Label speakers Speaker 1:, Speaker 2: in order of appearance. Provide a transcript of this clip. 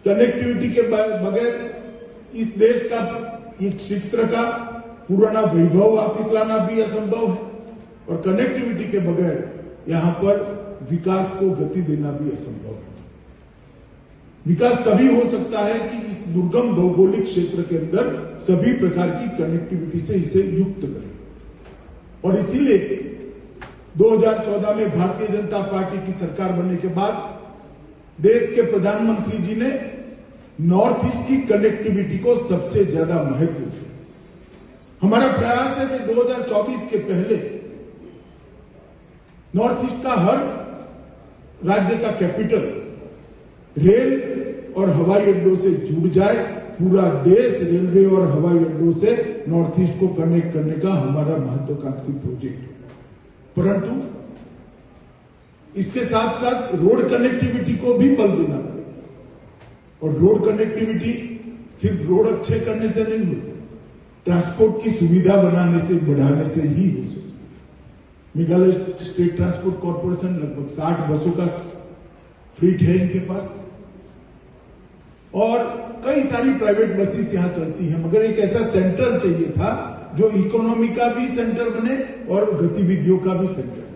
Speaker 1: Connectivity के बगैर इस देश का एक क्षेत्र का पुराना वैभव वापिस लाना भी असंभव है और कनेक्टिविटी के बगैर यहां पर विकास को गति देना भी असंभव है। विकास तभी हो सकता है कि इस दुर्गम भौगोलिक क्षेत्र के अंदर सभी प्रकार की कनेक्टिविटी से इसे युक्त करें और इसीलिए 2014 में भारतीय जनता पार्टी की सरकार बनने के बाद देश के प्रधानमंत्री जी ने नॉर्थ ईस्ट की कनेक्टिविटी को सबसे ज्यादा महत्व दिया। हमारा प्रयास है कि 2024 के पहले नॉर्थ ईस्ट का हर राज्य का कैपिटल रेल और हवाई अड्डों से जुड़ जाए। पूरा देश रेलवे और हवाई अड्डों से नॉर्थ ईस्ट को कनेक्ट करने का हमारा महत्वाकांक्षी प्रोजेक्ट है। परंतु इसके साथ साथ रोड कनेक्टिविटी को भी बल देना पड़ेगा और रोड कनेक्टिविटी सिर्फ रोड अच्छे करने से नहीं होती, ट्रांसपोर्ट की सुविधा बनाने से बढ़ाने से ही हो सकती है। मेघालय स्टेट ट्रांसपोर्ट कॉर्पोरेशन लगभग 60 बसों का फ्लीट है इनके पास और कई सारी प्राइवेट बसेस यहां चलती हैं, मगर एक ऐसा सेंटर चाहिए था जो इकोनॉमी का भी सेंटर बने और गतिविधियों का भी सेंटर।